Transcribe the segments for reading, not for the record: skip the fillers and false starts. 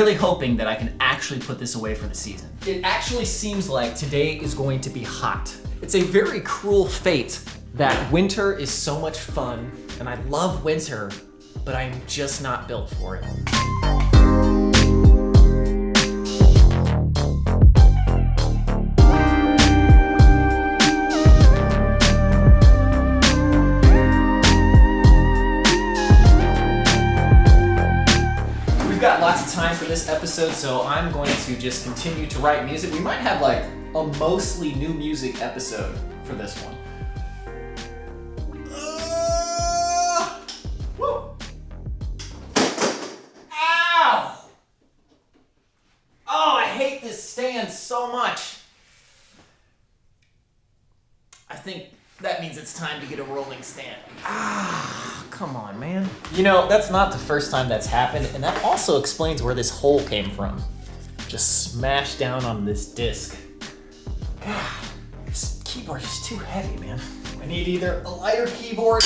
really hoping that I can actually put this away for the season. It actually seems like today is going to be hot. It's a very cruel fate that winter is so much fun, and I love winter, but I'm just not built for it. We've got lots of time for this episode, so I'm going to just continue to write music. We might have like a mostly new music episode for this one. Woo! Ow! Oh, I hate this stand so much. I think that means it's time to get a rolling stand. Come on, man. You know, that's not the first time that's happened, and that also explains where this hole came from. Just smashed down on this disc. God, this keyboard is too heavy, man. I need either a lighter keyboard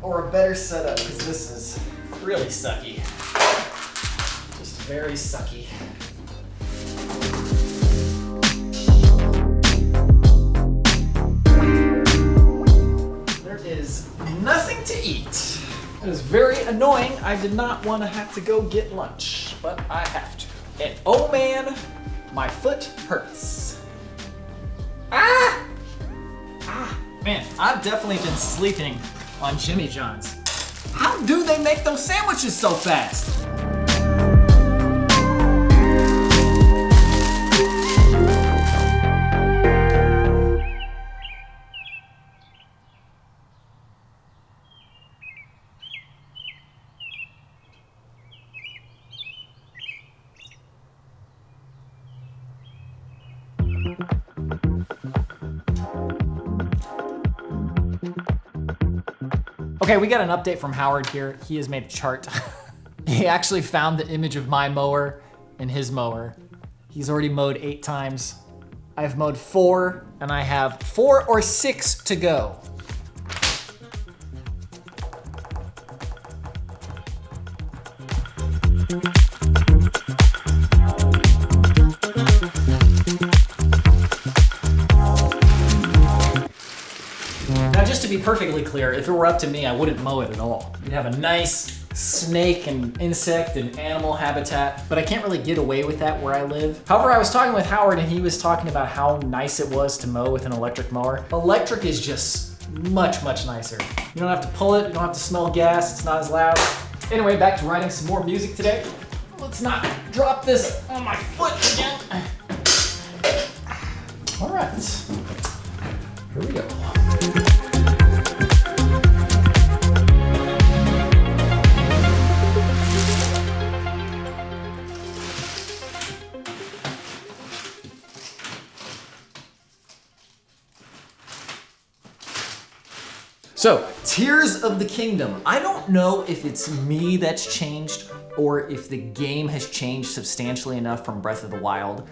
or a better setup, because this is really sucky. Just very sucky. There is nothing to eat. It is very annoying. I did not want to have to go get lunch, but I have to. And oh man, my foot hurts. Man, I've definitely been sleeping on Jimmy John's. How do they make those sandwiches so fast? Okay, we got an update from Howard here. He has made a chart. He actually found the image of my mower and his mower. He's already mowed 8 times. I've mowed 4, and I have 4 or 6 to go. To be perfectly clear, if it were up to me, I wouldn't mow it at all. You'd have a nice snake and insect and animal habitat, but I can't really get away with that where I live. However, I was talking with Howard and he was talking about how nice it was to mow with an electric mower. Electric is just much, much nicer. You don't have to pull it, you don't have to smell gas, it's not as loud. Anyway, back to writing some more music today. Let's not drop this on my foot again. All right, here we go. So, Tears of the Kingdom. I don't know if it's me that's changed or if the game has changed substantially enough from Breath of the Wild,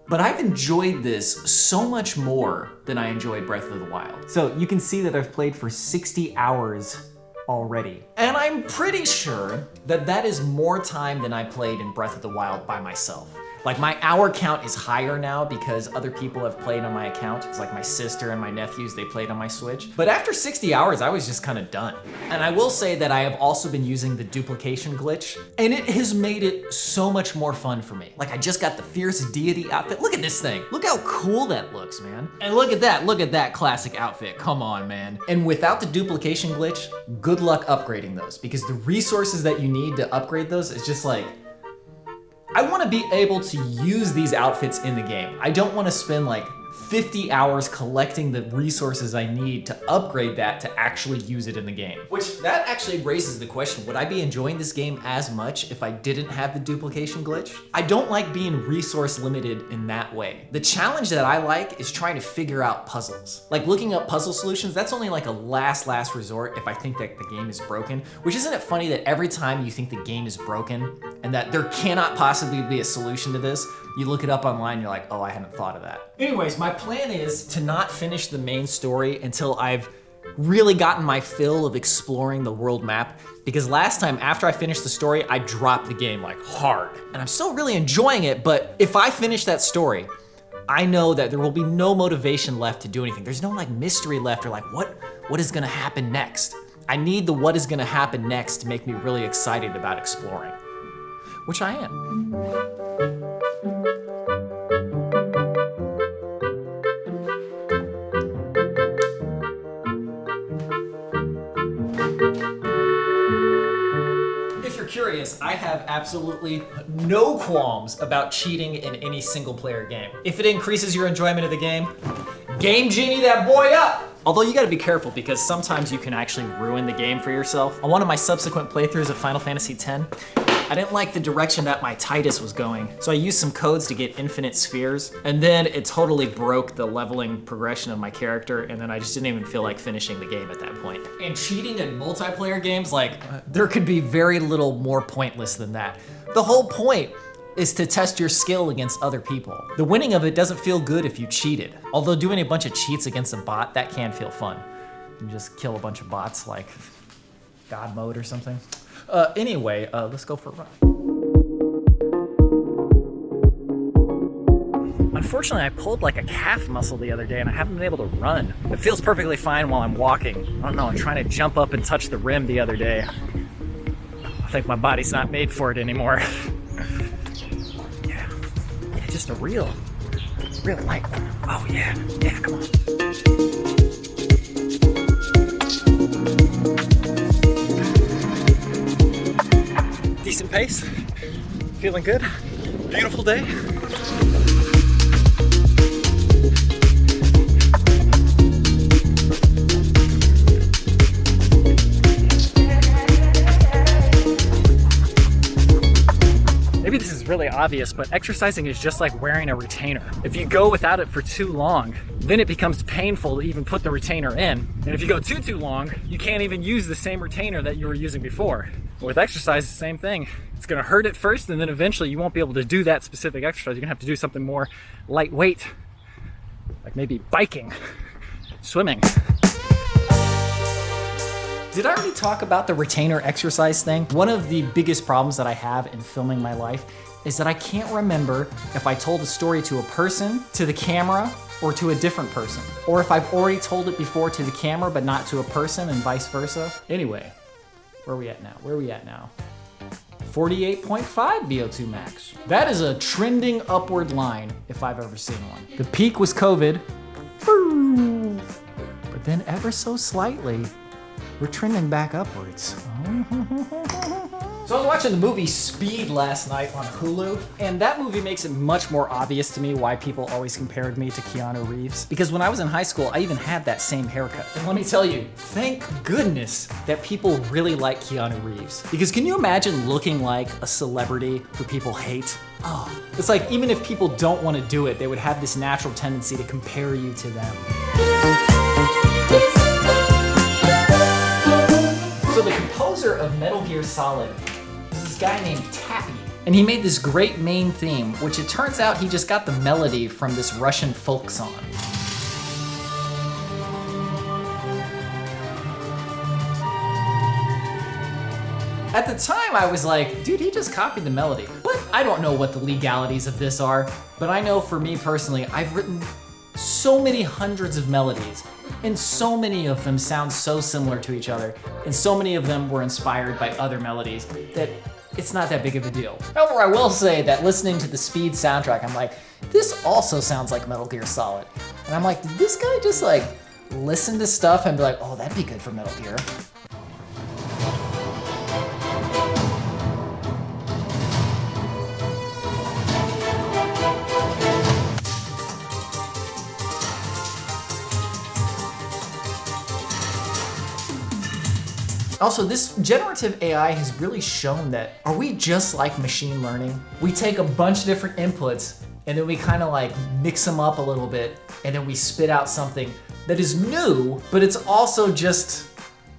but I've enjoyed this so much more than I enjoyed Breath of the Wild. So you can see that I've played for 60 hours already. And I'm pretty sure that that is more time than I played in Breath of the Wild by myself. Like my hour count is higher now because other people have played on my account. It's like my sister and my nephews, they played on my Switch. But after 60 hours, I was just kind of done. And I will say that I have also been using the duplication glitch, and it has made it so much more fun for me. Like I just got the Fierce Deity outfit. Look at this thing. Look how cool that looks, man. And look at that classic outfit. Come on, man. And without the duplication glitch, good luck upgrading those because the resources that you need to upgrade those is just like, I want to be able to use these outfits in the game. I don't want to spend like 50 hours collecting the resources I need to upgrade that to actually use it in the game. Which that actually raises the question, would I be enjoying this game as much if I didn't have the duplication glitch? I don't like being resource limited in that way. The challenge that I like is trying to figure out puzzles. Like looking up puzzle solutions, that's only like a last resort if I think that the game is broken. Which isn't it funny that every time you think the game is broken and that there cannot possibly be a solution to this, you look it up online, you're like, oh, I hadn't thought of that. Anyways, my plan is to not finish the main story until I've really gotten my fill of exploring the world map, because last time after I finished the story, I dropped the game like hard. And I'm still really enjoying it, but if I finish that story, I know that there will be no motivation left to do anything. There's no like mystery left or like what is gonna happen next. I need the what is gonna happen next to make me really excited about exploring, which I am. Curious, I have absolutely no qualms about cheating in any single player game. If it increases your enjoyment of the game, Game Genie that boy up! Although you gotta be careful because sometimes you can actually ruin the game for yourself. On one of my subsequent playthroughs of Final Fantasy X, I didn't like the direction that my Titus was going, so I used some codes to get infinite spheres, and then it totally broke the leveling progression of my character, and then I just didn't even feel like finishing the game at that point. And cheating in multiplayer games, like, there could be very little more pointless than that. The whole point is to test your skill against other people. The winning of it doesn't feel good if you cheated. Although doing a bunch of cheats against a bot, that can feel fun. You just kill a bunch of bots like God mode or something. Anyway, let's go for a run. Unfortunately, I pulled like a calf muscle the other day and I haven't been able to run. It feels perfectly fine while I'm walking. I don't know, I'm trying to jump up and touch the rim the other day. I think my body's not made for it anymore. Yeah, just a real light one. Oh yeah, come on. Decent pace, feeling good, beautiful day. Maybe this is really obvious, but exercising is just like wearing a retainer. If you go without it for too long, then it becomes painful to even put the retainer in. And if you go too long, you can't even use the same retainer that you were using before. With exercise, the same thing. It's gonna hurt at first, and then eventually you won't be able to do that specific exercise. You're gonna have to do something more lightweight, like maybe biking, swimming. Did I already talk about the retainer exercise thing? One of the biggest problems that I have in filming my life is that I can't remember if I told a story to a person, to the camera, or to a different person. Or if I've already told it before to the camera, but not to a person, and vice versa. Anyway, where are we at now? 48.5 VO2 max. That is a trending upward line if I've ever seen one. The peak was COVID, but then ever so slightly, we're trending back upwards. So I was watching the movie Speed last night on Hulu, and that movie makes it much more obvious to me why people always compared me to Keanu Reeves. Because when I was in high school, I even had that same haircut. And let me tell you, thank goodness that people really like Keanu Reeves. Because can you imagine looking like a celebrity who people hate? Oh, it's like even if people don't want to do it, they would have this natural tendency to compare you to them. So the composer of Metal Gear Solid is this guy named Tappy. And he made this great main theme, which it turns out he just got the melody from this Russian folk song. At the time, I was like, dude, he just copied the melody. But I don't know what the legalities of this are, but I know for me personally, I've written so many hundreds of melodies, and so many of them sound so similar to each other, and so many of them were inspired by other melodies that it's not that big of a deal. However, I will say that listening to the Speed soundtrack, I'm like, this also sounds like Metal Gear Solid. And I'm like, did this guy just like listen to stuff and be like, oh, that'd be good for Metal Gear? Also, this generative AI has really shown that, are we just like machine learning? We take a bunch of different inputs and then we kind of like mix them up a little bit and then we spit out something that is new, but it's also just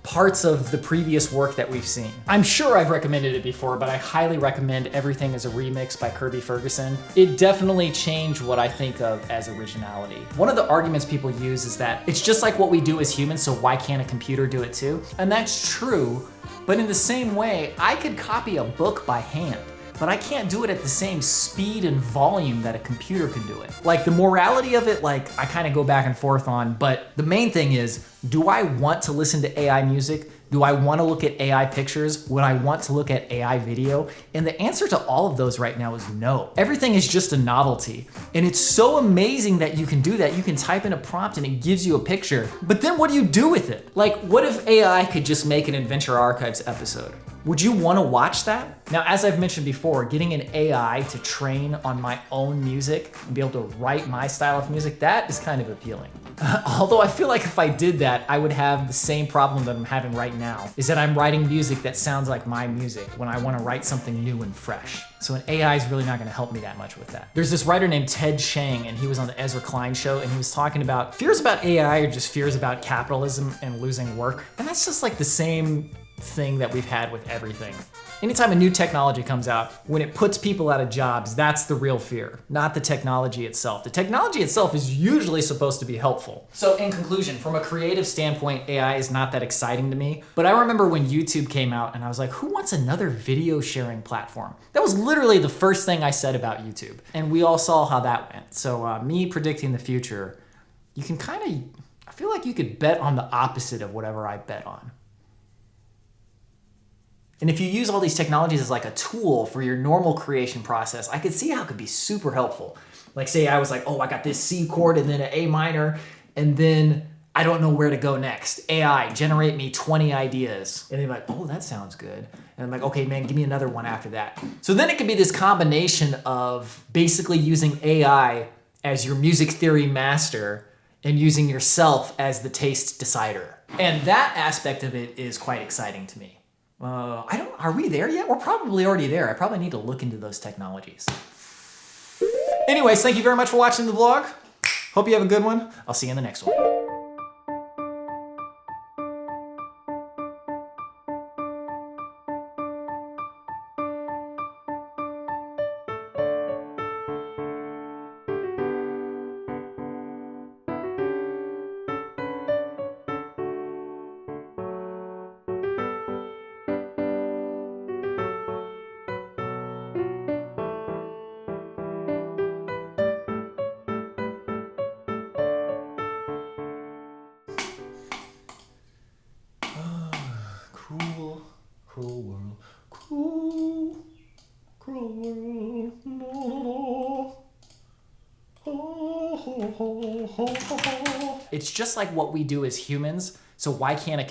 parts of the previous work that we've seen. I'm sure I've recommended it before, but I highly recommend Everything is a Remix by Kirby Ferguson. It definitely changed what I think of as originality. One of the arguments people use is that it's just like what we do as humans, so why can't a computer do it too? And that's true, but in the same way, I could copy a book by hand, but I can't do it at the same speed and volume that a computer can do it. Like the morality of it, like I kind of go back and forth on, but the main thing is, do I want to listen to AI music? Do I want to look at AI pictures? Would I want to look at AI video? And the answer to all of those right now is no. Everything is just a novelty. And it's so amazing that you can do that. You can type in a prompt and it gives you a picture, but then what do you do with it? Like, what if AI could just make an Adventure Archives episode? Would you want to watch that? Now, as I've mentioned before, getting an AI to train on my own music and be able to write my style of music, that is kind of appealing. Although I feel like if I did that, I would have the same problem that I'm having right now, is that I'm writing music that sounds like my music when I want to write something new and fresh. So an AI is really not going to help me that much with that. There's this writer named Ted Chiang, and he was on the Ezra Klein show, and he was talking about fears about AI or just fears about capitalism and losing work. And that's just like the same thing that we've had with everything. Anytime a new technology comes out, when it puts people out of jobs, that's the real fear, not the technology itself. The technology itself is usually supposed to be helpful. So in conclusion, from a creative standpoint, AI is not that exciting to me. But I remember when YouTube came out and I was like, who wants another video sharing platform? That was literally the first thing I said about YouTube. And we all saw how that went. So me predicting the future, you can I feel like you could bet on the opposite of whatever I bet on. And if you use all these technologies as like a tool for your normal creation process, I could see how it could be super helpful. Like say I was like, oh, I got this C chord and then an A minor, and then I don't know where to go next. AI, generate me 20 ideas. And they're like, oh, that sounds good. And I'm like, okay, man, give me another one after that. So then it could be this combination of basically using AI as your music theory master and using yourself as the taste decider. And that aspect of it is quite exciting to me. Are we there yet? We're probably already there. I probably need to look into those technologies. Anyways, thank you very much for watching the vlog. Hope you have a good one. I'll see you in the next one. Cruel world, cruel world, no. It's just like what we do as humans, so why can't a